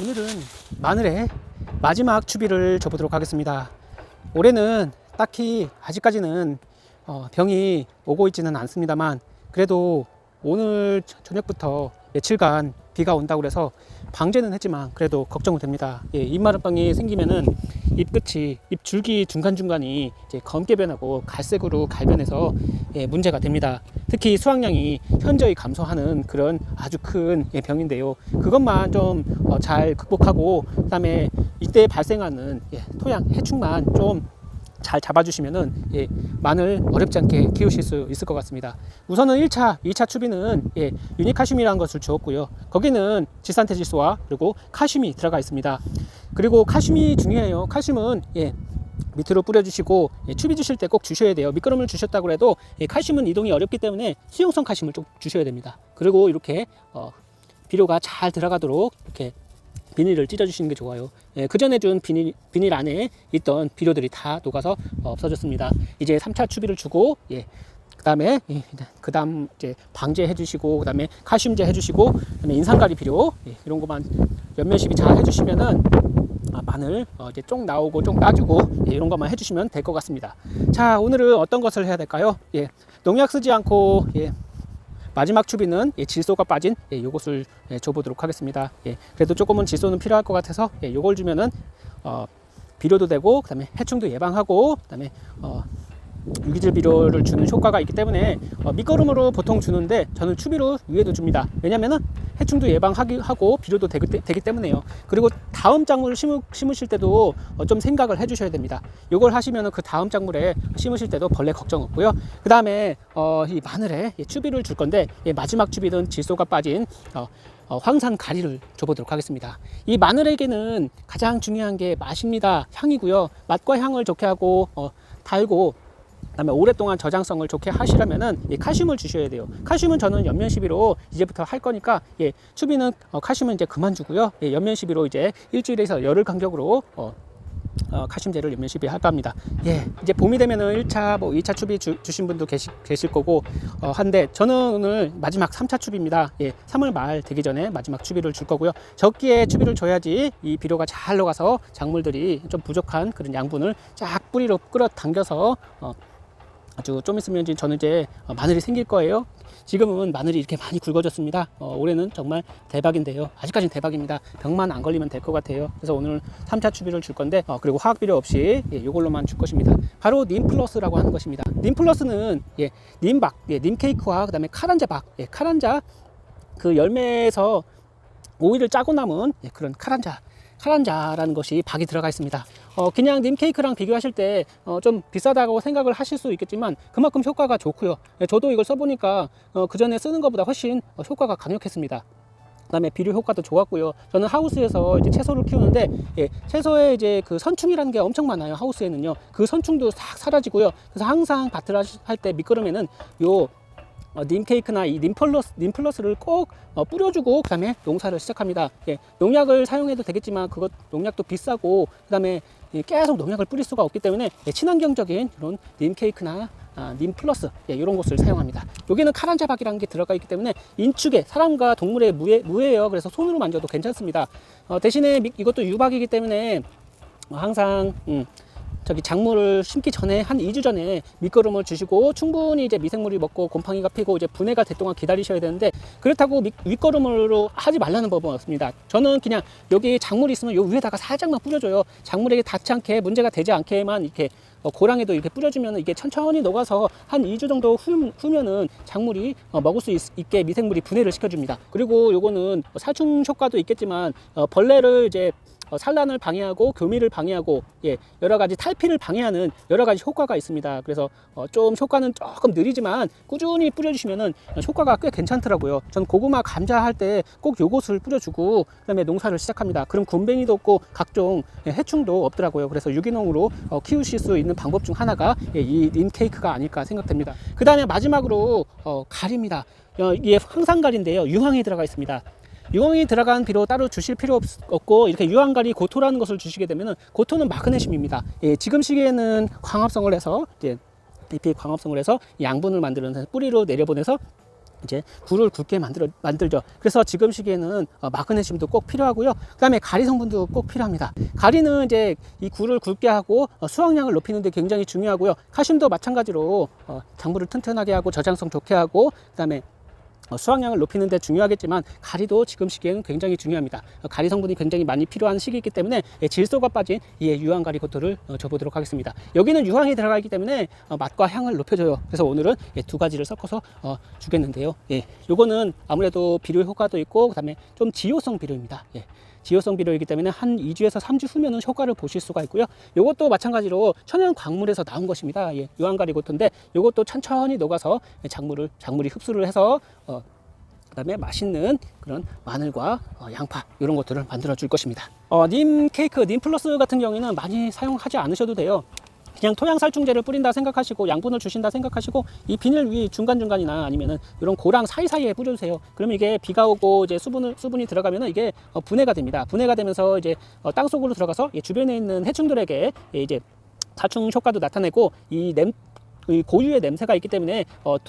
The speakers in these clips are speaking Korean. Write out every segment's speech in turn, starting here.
오늘은 마늘의 마지막 추비를 줘보도록 하겠습니다. 올해는 딱히 아직까지는 병이 오고 있지는 않습니다만, 그래도 오늘 저녁부터 며칠간 비가 온다고 해서 방제는 했지만 그래도 걱정은 됩니다. 잎마름병이 생기면은 잎 끝이, 잎 줄기 중간중간이 이제 검게 변하고 갈색으로 갈변해서 문제가 됩니다. 특히 수확량이 현저히 감소하는 그런 아주 큰 병인데요. 그것만 좀 잘 극복하고, 그 다음에 이때 발생하는 토양 해충만 좀 잘 잡아주시면은 마늘 어렵지 않게 키우실 수 있을 것 같습니다. 우선은 1차, 2차 추비는 유니카슘이라는 것을 주었고요. 거기는 지산태질소와 그리고 칼슘이 들어가 있습니다. 그리고 칼슘이 중요해요. 칼슘은 밑으로 뿌려주시고 추비 주실 때 꼭 주셔야 돼요. 미끄럼을 주셨다고 해도 칼슘은 이동이 어렵기 때문에 수용성 칼슘을 좀 주셔야 됩니다. 그리고 이렇게 비료가 잘 들어가도록 이렇게 비닐을 찢어 주시는 게 좋아요. 그 전에 준 비닐 안에 있던 비료들이 다 녹아서 없어졌습니다. 이제 3차 추비를 주고 그 다음 이제 방제해 주시고, 그 다음에 칼슘제 해 주시고, 그 다음에 인산가리 비료 이런 것만 연면시비 잘 해주시면은 마늘 이제 쫑 나오고 쫑 따주고 이런 것만 해주시면 될 것 같습니다. 자, 오늘은 어떤 것을 해야 될까요? 농약 쓰지 않고 마지막 추비는 질소가 빠진 요것을 줘보도록 하겠습니다. 그래도 조금은 질소는 필요할 것 같아서 요걸 주면은 비료도 되고, 그 다음에 해충도 예방하고, 그 다음에 유기질 비료를 주는 효과가 있기 때문에 밑거름으로 보통 주는데, 저는 추비로 위에도 줍니다. 왜냐면은 해충도 예방하고 비료도 되기 때문에요. 그리고 다음 작물을 심으실 때도 좀 생각을 해 주셔야 됩니다. 요걸 하시면은 그 다음 작물에 심으실 때도 벌레 걱정 없고요. 그 다음에 이 마늘에 추비를 줄 건데, 마지막 추비는 질소가 빠진 황산 가리를 줘보도록 하겠습니다. 이 마늘에게는 가장 중요한 게 맛입니다. 향이고요. 맛과 향을 좋게 하고 달고, 그다음에 오랫동안 저장성을 좋게 하시려면은 칼슘을 주셔야 돼요. 칼슘은 저는 연면 시비로 이제부터 할 거니까 추비는 칼슘은 이제 그만 주고요. 연면 시비로 이제 일주일에서 열흘 간격으로 칼슘제를 연면 시비할까 합니다. 이제 봄이 되면은 1차, 2차 추비 주신 분도 계실 거고 한데, 저는 오늘 마지막 3차 추비입니다. 3월 말 되기 전에 마지막 추비를 줄 거고요. 적기에 추비를 줘야지 이 비료가 잘 녹아서 작물들이 좀 부족한 그런 양분을 쫙 뿌리로 끌어당겨서 아주 좀 있으면 저는 이제 마늘이 생길 거예요. 지금은 마늘이 이렇게 많이 굵어졌습니다. 올해는 정말 대박인데요. 아직까지는 대박입니다. 병만 안 걸리면 될 것 같아요. 그래서 오늘 3차 추비를 줄 건데, 그리고 화학 비료 없이 이걸로만 줄 것입니다. 바로 님플러스라고 하는 것입니다. 님플러스는 님박, 님케이크와 그 다음에 카란자박, 카란자 그 열매에서 오일을 짜고 남은 그런 카란자라는 것이 박이 들어가 있습니다. 그냥 님 케이크랑 비교하실 때 좀 비싸다고 생각을 하실 수 있겠지만 그만큼 효과가 좋고요. 저도 이걸 써보니까 그 전에 쓰는 것보다 훨씬 효과가 강력했습니다. 그다음에 비료 효과도 좋았고요. 저는 하우스에서 이제 채소를 키우는데 채소에 이제 그 선충이라는 게 엄청 많아요. 하우스에는요. 그 선충도 싹 사라지고요. 그래서 항상 밭을 할 때 밑거름에는 요 님케이크나 이 님플러스를 꼭 뿌려주고 그 다음에 농사를 시작합니다. 농약을 사용해도 되겠지만 농약도 비싸고, 그 다음에 계속 농약을 뿌릴 수가 없기 때문에 친환경적인 이런 님케이크나 님플러스 이런 것을 사용합니다. 여기는 카란자박이라는 게 들어가 있기 때문에 인축에 사람과 동물의 무해예요. 그래서 손으로 만져도 괜찮습니다. 대신에 이것도 유박이기 때문에 항상 작물을 심기 전에 한 2주 전에 밑거름을 주시고, 충분히 이제 미생물이 먹고 곰팡이가 피고 이제 분해가 될 동안 기다리셔야 되는데, 그렇다고 윗거름으로 하지 말라는 법은 없습니다. 저는 그냥 여기 작물이 있으면 요 위에다가 살짝만 뿌려줘요. 작물에게 닿지 않게, 문제가 되지 않게만 이렇게 고랑에도 이렇게 뿌려주면 이게 천천히 녹아서 한 2주 정도 후면은 작물이 먹을 수 있게 미생물이 분해를 시켜줍니다. 그리고 요거는 살충 효과도 있겠지만 벌레를 이제 산란을 방해하고 교미를 방해하고 여러 가지 탈피를 방해하는 여러 가지 효과가 있습니다. 그래서 좀 효과는 조금 느리지만 꾸준히 뿌려주시면은 효과가 꽤 괜찮더라고요. 전 고구마, 감자 할 때 꼭 요것을 뿌려주고 그다음에 농사를 시작합니다. 그럼 굼벵이도 없고 각종 해충도 없더라고요. 그래서 유기농으로 키우실 수 있는 방법 중 하나가 이 님케이크가 아닐까 생각됩니다. 그 다음에 마지막으로 가리입니다. 이게 황산가리인데요. 유황이 들어가 있습니다. 유황이 들어간 비료 따로 주실 필요 없고, 이렇게 유황가리 고토라는 것을 주시게 되면은, 고토는 마그네슘입니다. 지금 시기에는 광합성을 해서 잎이 광합성을 해서 양분을 만들어서 뿌리로 내려보내서 이제 굴을 굵게 만들죠. 그래서 지금 시기에는 마그네슘도 꼭 필요하고요. 그 다음에 가리 성분도 꼭 필요합니다. 가리는 이제 이 굴을 굵게 하고 수확량을 높이는 데 굉장히 중요하고요. 칼슘도 마찬가지로 작물을 튼튼하게 하고 저장성 좋게 하고, 그 다음에 수확량을 높이는 데 중요하겠지만 가리도 지금 시기에는 굉장히 중요합니다. 가리 성분이 굉장히 많이 필요한 시기이기 때문에 질소가 빠진 이 유황가리 고토를 줘보도록 하겠습니다. 여기는 유황이 들어가 있기 때문에 맛과 향을 높여줘요. 그래서 오늘은 두 가지를 섞어서 주겠는데요. 요거는 아무래도 비료 효과도 있고, 그 다음에 좀 지효성 비료입니다. 지효성 비료이기 때문에 한 2주에서 3주 후면은 효과를 보실 수가 있고요. 요것도 마찬가지로 천연 광물에서 나온 것입니다. 유황가리 고토인데 요것도 천천히 녹아서 작물이 흡수를 해서 그다음에 맛있는 그런 마늘과 양파 이런 것들을 만들어 줄 것입니다. 님 케이크, 님 플러스 같은 경우에는 많이 사용하지 않으셔도 돼요. 그냥 토양 살충제를 뿌린다 생각하시고 양분을 주신다 생각하시고 이 비닐 위 중간중간이나 아니면은 이런 고랑 사이사이에 뿌려주세요. 그러면 이게 비가 오고 이제 수분이 들어가면은 이게 분해가 됩니다. 분해가 되면서 이제 땅 속으로 들어가서 주변에 있는 해충들에게 이제 살충 효과도 나타내고 이 고유의 냄새가 있기 때문에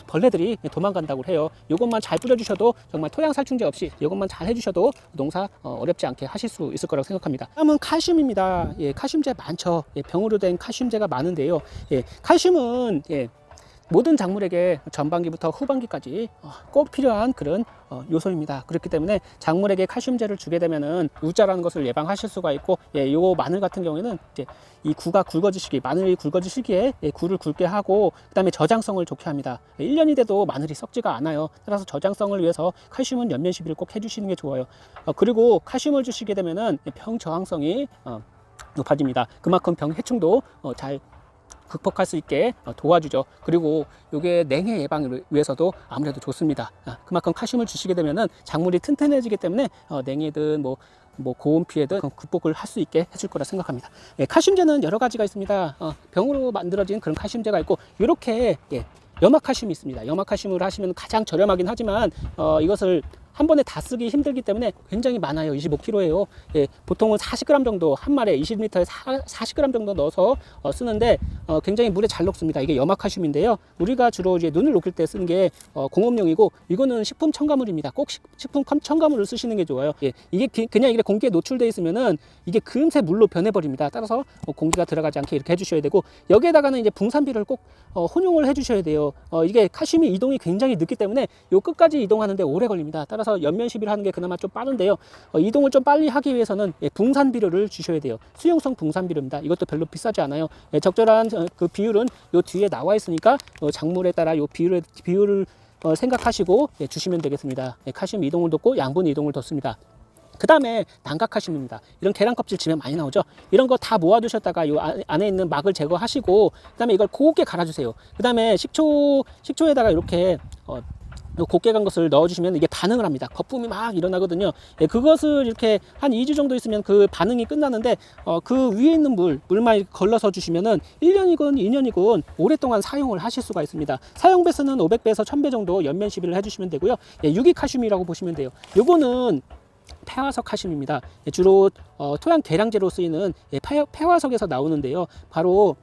벌레들이 도망간다고 해요. 이것만 잘 뿌려주셔도, 정말 토양 살충제 없이 이것만 잘 해주셔도 농사 어렵지 않게 하실 수 있을 거라고 생각합니다. 다음은 칼슘입니다. 칼슘제 많죠. 병으로 된 칼슘제가 많은데요. 칼슘은 모든 작물에게 전반기부터 후반기까지 꼭 필요한 그런 요소입니다. 그렇기 때문에 작물에게 칼슘제를 주게 되면은 우자라는 것을 예방하실 수가 있고, 요 마늘 같은 경우에는 이제 이 구가 굵어지시기, 마늘이 굵어지시기에 굴을 굵게 하고, 그 다음에 저장성을 좋게 합니다. 1년이 돼도 마늘이 썩지가 않아요. 따라서 저장성을 위해서 칼슘은 연면 시비를 꼭 해주시는 게 좋아요. 그리고 칼슘을 주시게 되면은 병 저항성이 높아집니다. 그만큼 병 해충도 잘 극복할 수 있게 도와주죠. 그리고 이게 냉해 예방을 위해서도 아무래도 좋습니다. 그만큼 칼슘을 주시게 되면은 작물이 튼튼해지기 때문에 냉해든 뭐 고온 피해든 극복을 할 수 있게 해줄 거라 생각합니다. 칼슘제는 여러 가지가 있습니다. 병으로 만들어진 그런 칼슘제가 있고, 이렇게 염화칼슘이 있습니다. 염화칼슘을 하시면 가장 저렴하긴 하지만 이것을 한 번에 다 쓰기 힘들기 때문에 굉장히 많아요. 25kg예요. 보통은 40g 정도, 한 마리에 20L에 40g 정도 넣어서 쓰는데 굉장히 물에 잘 녹습니다. 이게 염화칼슘인데요. 우리가 주로 이제 눈을 녹일 때 쓰는 게 공업용이고, 이거는 식품 첨가물입니다. 꼭 식품 첨가물을 쓰시는 게 좋아요. 이게 그냥 이게 공기에 노출되어 있으면은 이게 금세 물로 변해버립니다. 따라서 공기가 들어가지 않게 이렇게 해주셔야 되고, 여기에다가는 이제 붕산비를 꼭 혼용을 해주셔야 돼요. 이게 칼슘이 이동이 굉장히 늦기 때문에 요 끝까지 이동하는데 오래 걸립니다. 따라서 연면 시비를 하는 게 그나마 좀 빠른데요. 이동을 좀 빨리 하기 위해서는 붕산 비료를 주셔야 돼요. 수용성 붕산 비료입니다. 이것도 별로 비싸지 않아요. 적절한 그 비율은 요 뒤에 나와 있으니까 작물에 따라 요 비율을 생각하시고 주시면 되겠습니다. 칼슘 이동을 돕고 양분 이동을 돕습니다. 그 다음에 난각칼슘입니다. 이런 계란 껍질 집에 많이 나오죠. 이런 거 다 모아두셨다가 요 안에 있는 막을 제거하시고, 그 다음에 이걸 곱게 갈아주세요. 그 다음에 식초에다가 이렇게 곱게 간 것을 넣어주시면 이게 반응을 합니다. 거품이 막 일어나거든요. 그것을 이렇게 한 2주 정도 있으면 그 반응이 끝나는데, 그 위에 있는 물만 걸러서 주시면은 1년이건 2년이건 오랫동안 사용을 하실 수가 있습니다. 사용 배수는 500배에서 1000배 정도 연면 시비를 해주시면 되고요. 유기칼슘이라고 보시면 돼요. 요거는 폐화석 칼슘입니다. 주로 토양 계량제로 쓰이는 폐화석에서 나오는데요. 바로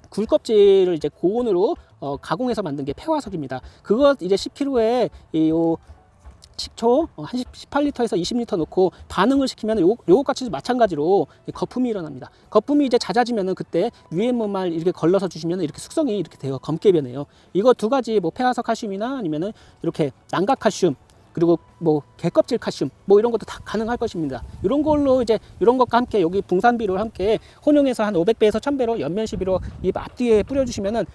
굴껍질을 이제 고온으로 가공해서 만든 게 폐화석입니다. 그것 이제 10kg에 요 식초 한 18L에서 20L 넣고 반응을 시키면 요것같이 마찬가지로 거품이 일어납니다. 거품이 이제 잦아지면은 그때 위에 뭐만 이렇게 걸러서 주시면 이렇게 숙성이 이렇게 돼요. 검게 변해요. 이거 두 가지 폐화석 칼슘이나 아니면은 이렇게 난각 칼슘, 그리고 개껍질 칼슘 이런 것도 다 가능할 것입니다. 이런 걸로 이제 이런 것과 함께 여기 붕산비료를 함께 혼용해서 한 500배에서 1000배로 연면 시비로 이 앞뒤에 뿌려주시면은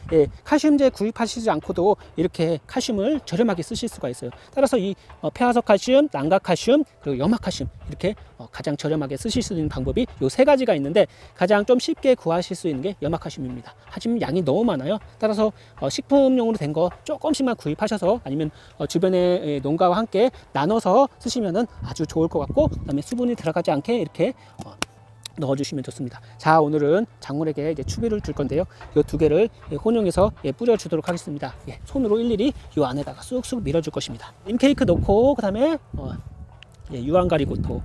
칼슘제 구입하시지 않고도 이렇게 칼슘을 저렴하게 쓰실 수가 있어요. 따라서 이 폐화석 칼슘, 난각 칼슘, 그리고 염화 칼슘 이렇게 가장 저렴하게 쓰실 수 있는 방법이 요 세 가지가 있는데, 가장 좀 쉽게 구하실 수 있는 게 염화 칼슘입니다. 하지만 양이 너무 많아요. 따라서 식품용으로 된 거 조금씩만 구입하셔서 아니면 주변의 농가와 함께 나눠서 쓰시면은 아주 좋을 것 같고, 그다음에 수분이 들어가지 않게 이렇게 넣어주시면 좋습니다. 자, 오늘은 작물에게 이제 추비를 줄 건데요. 이 두 개를 혼용해서 뿌려주도록 하겠습니다. 손으로 일일이 이 안에다가 쑥쑥 밀어줄 것입니다. 임케이크 넣고, 그 다음에 유황가리 고토.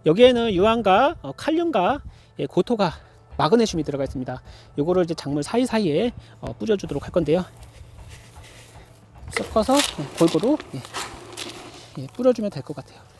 여기에는 유황과 칼륨과 고토가 마그네슘이 들어가 있습니다. 요거를 이제 작물 사이사이에 뿌려주도록 할 건데요. 섞어서 골고루 뿌려주면 될 것 같아요.